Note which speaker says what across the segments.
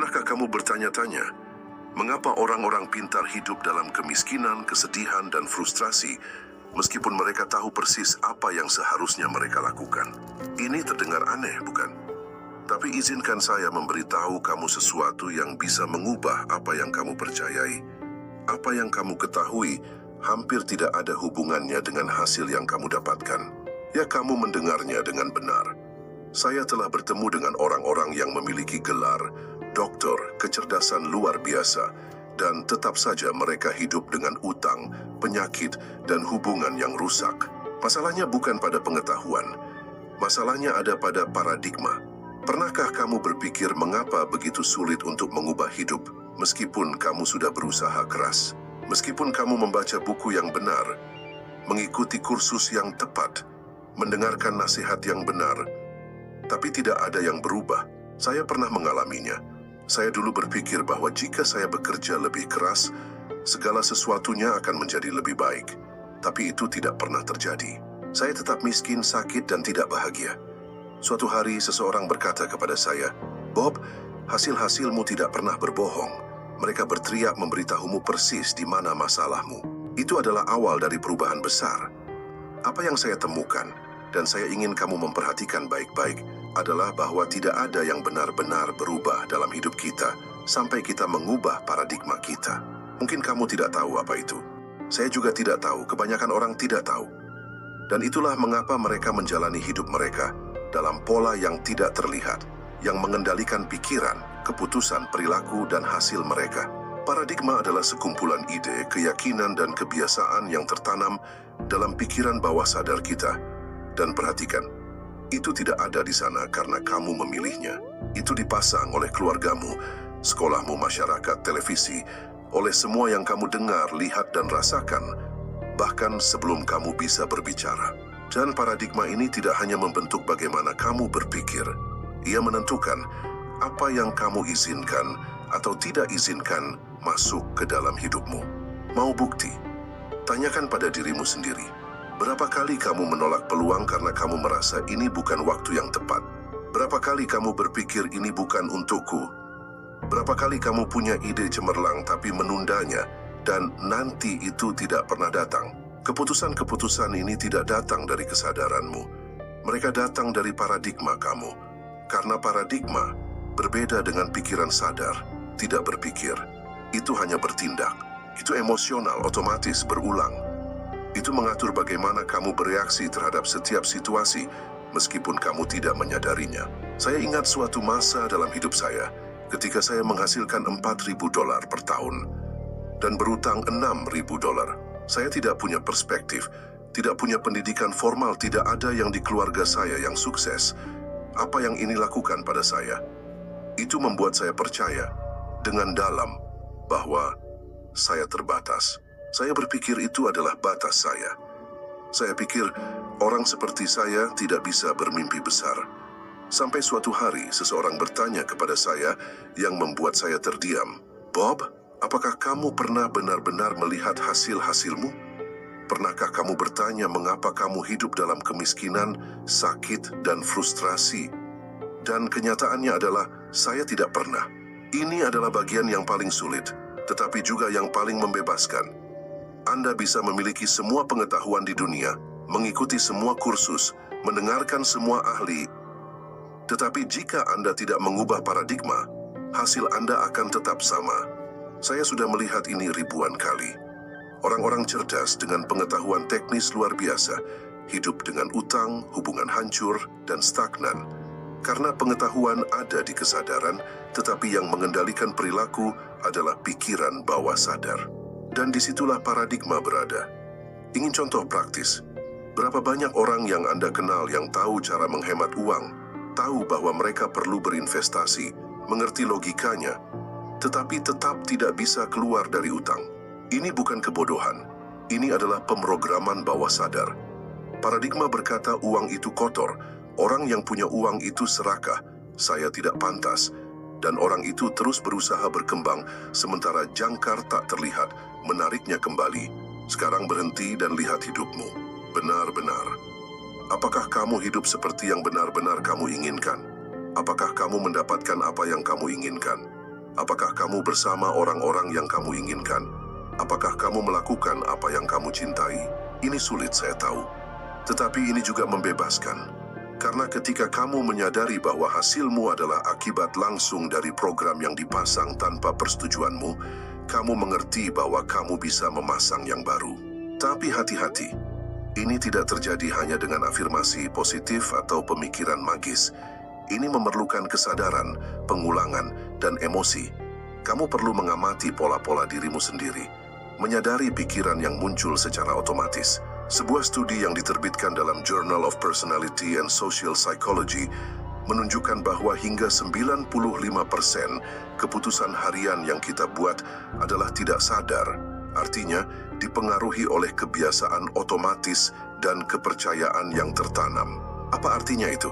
Speaker 1: Pernahkah kamu bertanya-tanya, mengapa orang-orang pintar hidup dalam kemiskinan, kesedihan, dan frustrasi, meskipun mereka tahu persis apa yang seharusnya mereka lakukan? Ini terdengar aneh, bukan? Tapi izinkan saya memberitahu kamu sesuatu yang bisa mengubah apa yang kamu percayai. Apa yang kamu ketahui hampir tidak ada hubungannya dengan hasil yang kamu dapatkan. Ya, kamu mendengarnya dengan benar. Saya telah bertemu dengan orang-orang yang memiliki gelar doktor, kecerdasan luar biasa, dan tetap saja mereka hidup dengan utang, penyakit, dan hubungan yang rusak. Masalahnya bukan pada pengetahuan. Masalahnya ada pada paradigma. Pernahkah kamu berpikir mengapa begitu sulit untuk mengubah hidup, meskipun kamu sudah berusaha keras? Meskipun kamu membaca buku yang benar, mengikuti kursus yang tepat, mendengarkan nasihat yang benar, tapi tidak ada yang berubah. Saya pernah mengalaminya. Saya dulu berpikir bahwa jika saya bekerja lebih keras, segala sesuatunya akan menjadi lebih baik. Tapi itu tidak pernah terjadi. Saya tetap miskin, sakit, dan tidak bahagia. Suatu hari seseorang berkata kepada saya, "Bob, hasil-hasilmu tidak pernah berbohong. Mereka berteriak memberitahumu persis di mana masalahmu." Itu adalah awal dari perubahan besar. Apa yang saya temukan, dan saya ingin kamu memperhatikan baik-baik, adalah bahwa tidak ada yang benar-benar berubah dalam hidup kita sampai kita mengubah paradigma kita. Mungkin kamu tidak tahu apa itu. Saya juga tidak tahu, kebanyakan orang tidak tahu. Dan itulah mengapa mereka menjalani hidup mereka dalam pola yang tidak terlihat, yang mengendalikan pikiran, keputusan, perilaku, dan hasil mereka. Paradigma adalah sekumpulan ide, keyakinan, dan kebiasaan yang tertanam dalam pikiran bawah sadar kita. Dan perhatikan, itu tidak ada di sana karena kamu memilihnya. Itu dipasang oleh keluargamu, sekolahmu, masyarakat, televisi, oleh semua yang kamu dengar, lihat, dan rasakan, bahkan sebelum kamu bisa berbicara. Dan paradigma ini tidak hanya membentuk bagaimana kamu berpikir, ia menentukan apa yang kamu izinkan atau tidak izinkan masuk ke dalam hidupmu. Mau bukti? Tanyakan pada dirimu sendiri. Berapa kali kamu menolak peluang karena kamu merasa ini bukan waktu yang tepat? Berapa kali kamu berpikir ini bukan untukku? Berapa kali kamu punya ide cemerlang tapi menundanya dan nanti itu tidak pernah datang? Keputusan-keputusan ini tidak datang dari kesadaranmu. Mereka datang dari paradigma kamu. Karena paradigma berbeda dengan pikiran sadar, tidak berpikir. Itu hanya bertindak. Itu emosional, otomatis, berulang. Itu mengatur bagaimana kamu bereaksi terhadap setiap situasi, meskipun kamu tidak menyadarinya. Saya ingat suatu masa dalam hidup saya, ketika saya menghasilkan $4.000 per tahun, dan berutang $6.000. Saya tidak punya perspektif, tidak punya pendidikan formal, tidak ada yang di keluarga saya yang sukses. Apa yang ini lakukan pada saya? Itu membuat saya percaya, dengan dalam, bahwa saya terbatas. Saya berpikir itu adalah batas saya. Saya pikir orang seperti saya tidak bisa bermimpi besar. Sampai suatu hari seseorang bertanya kepada saya yang membuat saya terdiam. "Bob, apakah kamu pernah benar-benar melihat hasil-hasilmu? Pernahkah kamu bertanya mengapa kamu hidup dalam kemiskinan, sakit, dan frustrasi?" Dan kenyataannya adalah saya tidak pernah. Ini adalah bagian yang paling sulit, tetapi juga yang paling membebaskan. Anda bisa memiliki semua pengetahuan di dunia, mengikuti semua kursus, mendengarkan semua ahli. Tetapi jika Anda tidak mengubah paradigma, hasil Anda akan tetap sama. Saya sudah melihat ini ribuan kali. Orang-orang cerdas dengan pengetahuan teknis luar biasa, hidup dengan utang, hubungan hancur, dan stagnan. Karena pengetahuan ada di kesadaran, tetapi yang mengendalikan perilaku adalah pikiran bawah sadar. Dan disitulah paradigma berada. Ingin contoh praktis? Berapa banyak orang yang Anda kenal yang tahu cara menghemat uang, tahu bahwa mereka perlu berinvestasi, mengerti logikanya, tetapi tetap tidak bisa keluar dari utang? Ini bukan kebodohan. Ini adalah pemrograman bawah sadar. Paradigma berkata uang itu kotor, orang yang punya uang itu serakah, saya tidak pantas, dan orang itu terus berusaha berkembang, sementara jangkar tak terlihat, menariknya kembali. Sekarang berhenti dan lihat hidupmu. Benar-benar. Apakah kamu hidup seperti yang benar-benar kamu inginkan? Apakah kamu mendapatkan apa yang kamu inginkan? Apakah kamu bersama orang-orang yang kamu inginkan? Apakah kamu melakukan apa yang kamu cintai? Ini sulit, saya tahu. Tetapi ini juga membebaskan. Karena ketika kamu menyadari bahwa hasilmu adalah akibat langsung dari program yang dipasang tanpa persetujuanmu, kamu mengerti bahwa kamu bisa memasang yang baru. Tapi hati-hati, ini tidak terjadi hanya dengan afirmasi positif atau pemikiran magis. Ini memerlukan kesadaran, pengulangan, dan emosi. Kamu perlu mengamati pola-pola dirimu sendiri, menyadari pikiran yang muncul secara otomatis. Sebuah studi yang diterbitkan dalam Journal of Personality and Social Psychology menunjukkan bahwa hingga 95% keputusan harian yang kita buat adalah tidak sadar. Artinya, dipengaruhi oleh kebiasaan otomatis dan kepercayaan yang tertanam. Apa artinya itu?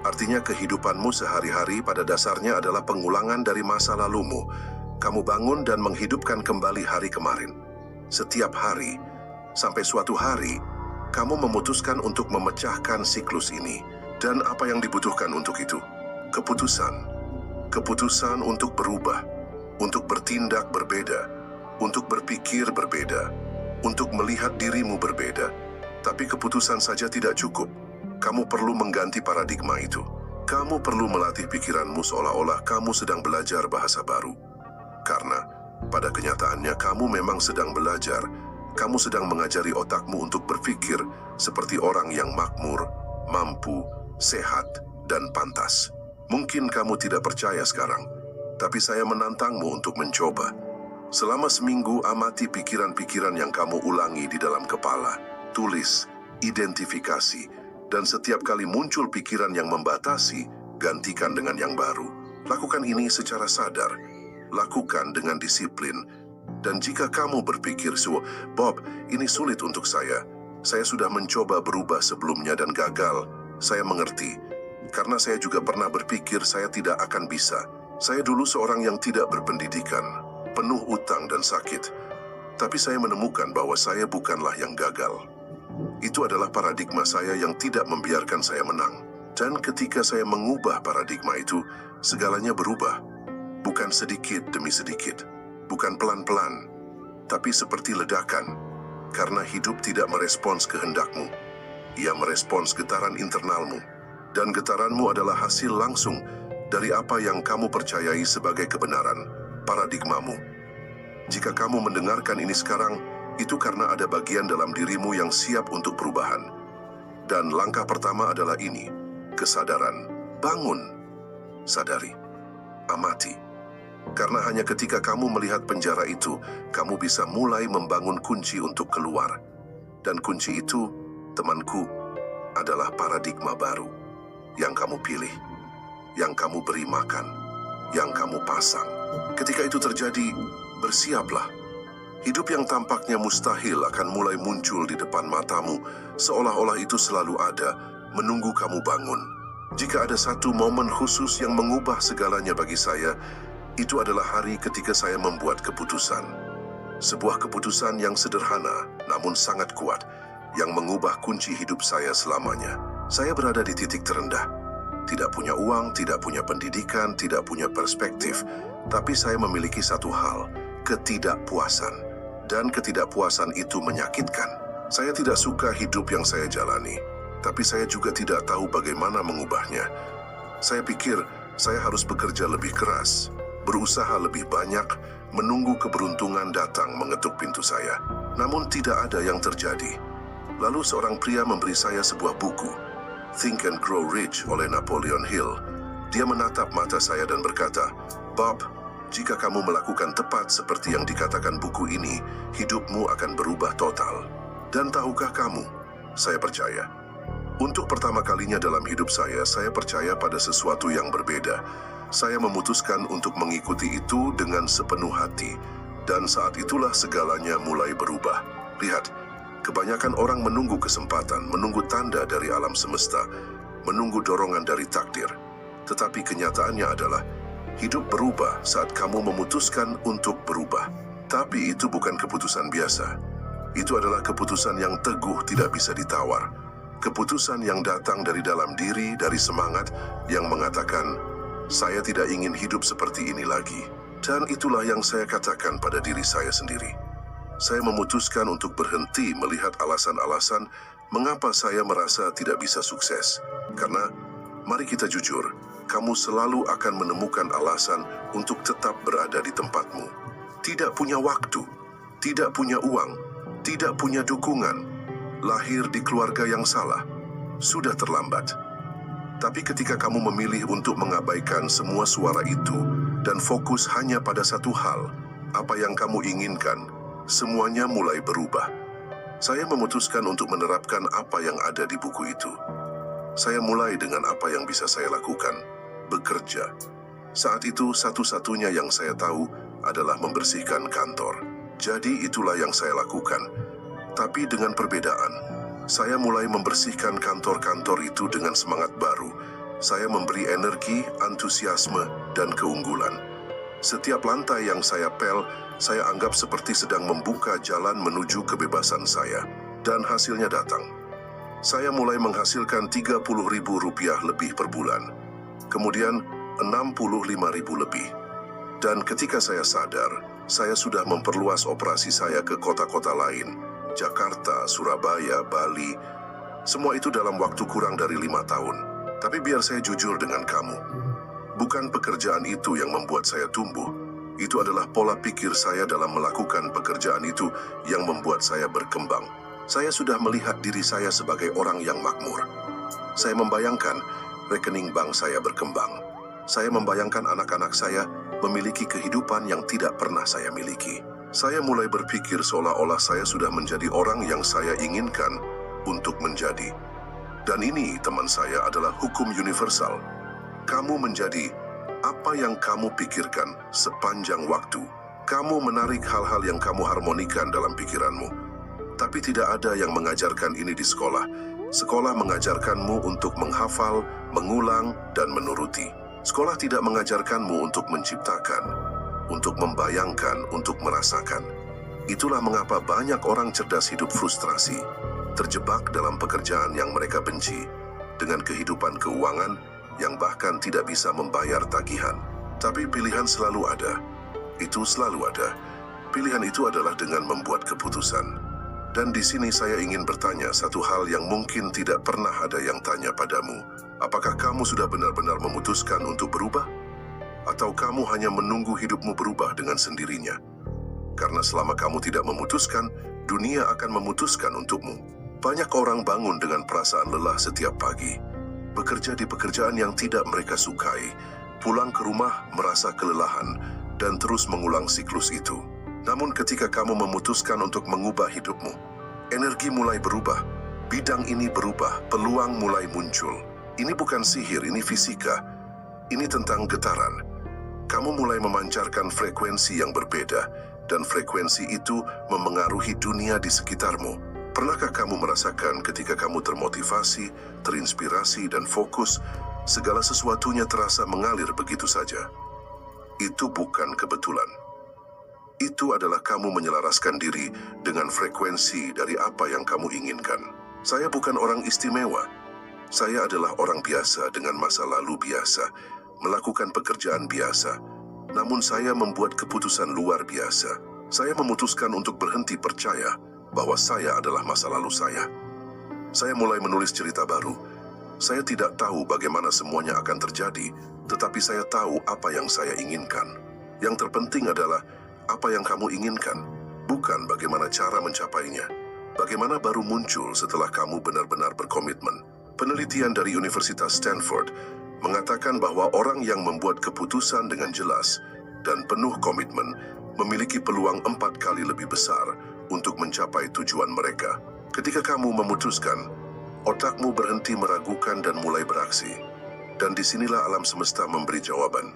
Speaker 1: Artinya kehidupanmu sehari-hari pada dasarnya adalah pengulangan dari masa lalumu. Kamu bangun dan menghidupkan kembali hari kemarin. Setiap hari, sampai suatu hari, kamu memutuskan untuk memecahkan siklus ini. Dan apa yang dibutuhkan untuk itu? Keputusan. Keputusan untuk berubah, untuk bertindak berbeda, untuk berpikir berbeda, untuk melihat dirimu berbeda. Tapi keputusan saja tidak cukup. Kamu perlu mengganti paradigma itu. Kamu perlu melatih pikiranmu seolah-olah kamu sedang belajar bahasa baru. Karena pada kenyataannya kamu memang sedang belajar. Kamu sedang mengajari otakmu untuk berpikir seperti orang yang makmur, mampu, sehat, dan pantas. Mungkin kamu tidak percaya sekarang, tapi saya menantangmu untuk mencoba. Selama seminggu, amati pikiran-pikiran yang kamu ulangi di dalam kepala. Tulis, identifikasi, dan setiap kali muncul pikiran yang membatasi, gantikan dengan yang baru. Lakukan ini secara sadar. Lakukan dengan disiplin. Dan jika kamu berpikir, Bob, ini sulit untuk saya. Saya sudah mencoba berubah sebelumnya dan gagal. Saya mengerti. Karena saya juga pernah berpikir saya tidak akan bisa. Saya dulu seorang yang tidak berpendidikan, penuh utang dan sakit. Tapi saya menemukan bahwa saya bukanlah yang gagal. Itu adalah paradigma saya yang tidak membiarkan saya menang. Dan ketika saya mengubah paradigma itu, segalanya berubah. Bukan sedikit demi sedikit, bukan pelan-pelan, tapi seperti ledakan. Karena hidup tidak merespons kehendakmu, ia merespons getaran internalmu. Dan getaranmu adalah hasil langsung dari apa yang kamu percayai sebagai kebenaran, paradigmamu. Jika kamu mendengarkan ini sekarang, itu karena ada bagian dalam dirimu yang siap untuk perubahan. Dan langkah pertama adalah ini, kesadaran. Bangun, sadari, amati. Karena hanya ketika kamu melihat penjara itu, kamu bisa mulai membangun kunci untuk keluar. Dan kunci itu, temanku, adalah paradigma baru. Yang kamu pilih, yang kamu beri makan, yang kamu pasang. Ketika itu terjadi, bersiaplah. Hidup yang tampaknya mustahil akan mulai muncul di depan matamu, seolah-olah itu selalu ada, menunggu kamu bangun. Jika ada satu momen khusus yang mengubah segalanya bagi saya, itu adalah hari ketika saya membuat keputusan. Sebuah keputusan yang sederhana, namun sangat kuat, yang mengubah kunci hidup saya selamanya. Saya berada di titik terendah. Tidak punya uang, tidak punya pendidikan, tidak punya perspektif. Tapi saya memiliki satu hal, ketidakpuasan. Dan ketidakpuasan itu menyakitkan. Saya tidak suka hidup yang saya jalani, tapi saya juga tidak tahu bagaimana mengubahnya. Saya pikir saya harus bekerja lebih keras, berusaha lebih banyak, menunggu keberuntungan datang mengetuk pintu saya. Namun tidak ada yang terjadi. Lalu seorang pria memberi saya sebuah buku, Think and Grow Rich oleh Napoleon Hill. Dia menatap mata saya dan berkata, Bob, jika kamu melakukan tepat seperti yang dikatakan buku ini, hidupmu akan berubah total. Dan tahukah kamu, saya percaya. Untuk pertama kalinya dalam hidup saya percaya pada sesuatu yang berbeda. Saya memutuskan untuk mengikuti itu dengan sepenuh hati. Dan saat itulah segalanya mulai berubah. Lihat, kebanyakan orang menunggu kesempatan, menunggu tanda dari alam semesta, menunggu dorongan dari takdir. Tetapi kenyataannya adalah, hidup berubah saat kamu memutuskan untuk berubah. Tapi itu bukan keputusan biasa. Itu adalah keputusan yang teguh, tidak bisa ditawar. Keputusan yang datang dari dalam diri, dari semangat yang mengatakan, saya tidak ingin hidup seperti ini lagi. Dan itulah yang saya katakan pada diri saya sendiri. Saya memutuskan untuk berhenti melihat alasan-alasan mengapa saya merasa tidak bisa sukses. Karena, mari kita jujur, kamu selalu akan menemukan alasan untuk tetap berada di tempatmu. Tidak punya waktu, tidak punya uang, tidak punya dukungan, lahir di keluarga yang salah, sudah terlambat. Tapi ketika kamu memilih untuk mengabaikan semua suara itu dan fokus hanya pada satu hal, apa yang kamu inginkan, semuanya mulai berubah. Saya memutuskan untuk menerapkan apa yang ada di buku itu. Saya mulai dengan apa yang bisa saya lakukan, bekerja. Saat itu satu-satunya yang saya tahu adalah membersihkan kantor. Jadi itulah yang saya lakukan. Tapi dengan perbedaan. Saya mulai membersihkan kantor-kantor itu dengan semangat baru. Saya memberi energi, antusiasme, dan keunggulan. Setiap lantai yang saya pel, saya anggap seperti sedang membuka jalan menuju kebebasan saya. Dan hasilnya datang. Saya mulai menghasilkan Rp30.000 lebih per bulan. Kemudian Rp65.000 lebih. Dan ketika saya sadar, saya sudah memperluas operasi saya ke kota-kota lain. Jakarta, Surabaya, Bali, semua itu dalam waktu kurang dari 5 tahun. Tapi biar saya jujur dengan kamu, bukan pekerjaan itu yang membuat saya tumbuh. Itu adalah pola pikir saya dalam melakukan pekerjaan itu yang membuat saya berkembang. Saya sudah melihat diri saya sebagai orang yang makmur. Saya membayangkan rekening bank saya berkembang. Saya membayangkan anak-anak saya memiliki kehidupan yang tidak pernah saya miliki. Saya mulai berpikir seolah-olah saya sudah menjadi orang yang saya inginkan untuk menjadi. Dan ini, teman saya, adalah hukum universal. Kamu menjadi apa yang kamu pikirkan sepanjang waktu. Kamu menarik hal-hal yang kamu harmonikan dalam pikiranmu. Tapi tidak ada yang mengajarkan ini di sekolah. Sekolah mengajarkanmu untuk menghafal, mengulang, dan menuruti. Sekolah tidak mengajarkanmu untuk menciptakan, untuk membayangkan, untuk merasakan. Itulah mengapa banyak orang cerdas hidup frustrasi, terjebak dalam pekerjaan yang mereka benci, dengan kehidupan keuangan yang bahkan tidak bisa membayar tagihan. Tapi pilihan selalu ada. Itu selalu ada. Pilihan itu adalah dengan membuat keputusan. Dan di sini saya ingin bertanya satu hal yang mungkin tidak pernah ada yang tanya padamu. Apakah kamu sudah benar-benar memutuskan untuk berubah? Atau kamu hanya menunggu hidupmu berubah dengan sendirinya? Karena selama kamu tidak memutuskan, dunia akan memutuskan untukmu. Banyak orang bangun dengan perasaan lelah setiap pagi, bekerja di pekerjaan yang tidak mereka sukai, pulang ke rumah merasa kelelahan, dan terus mengulang siklus itu. Namun ketika kamu memutuskan untuk mengubah hidupmu, energi mulai berubah, bidang ini berubah, peluang mulai muncul. Ini bukan sihir, ini fisika. Ini tentang getaran. Kamu mulai memancarkan frekuensi yang berbeda, dan frekuensi itu memengaruhi dunia di sekitarmu. Pernahkah kamu merasakan ketika kamu termotivasi, terinspirasi, dan fokus, segala sesuatunya terasa mengalir begitu saja? Itu bukan kebetulan. Itu adalah kamu menyelaraskan diri dengan frekuensi dari apa yang kamu inginkan. Saya bukan orang istimewa. Saya adalah orang biasa dengan masa lalu biasa, melakukan pekerjaan biasa, namun saya membuat keputusan luar biasa. Saya memutuskan untuk berhenti percaya bahwa saya adalah masa lalu saya. Saya mulai menulis cerita baru. Saya tidak tahu bagaimana semuanya akan terjadi, tetapi saya tahu apa yang saya inginkan. Yang terpenting adalah apa yang kamu inginkan, bukan bagaimana cara mencapainya. Bagaimana baru muncul setelah kamu benar-benar berkomitmen. Penelitian dari Universitas Stanford mengatakan bahwa orang yang membuat keputusan dengan jelas dan penuh komitmen memiliki peluang 4 kali lebih besar untuk mencapai tujuan mereka. Ketika kamu memutuskan, otakmu berhenti meragukan dan mulai beraksi. Dan disinilah alam semesta memberi jawaban.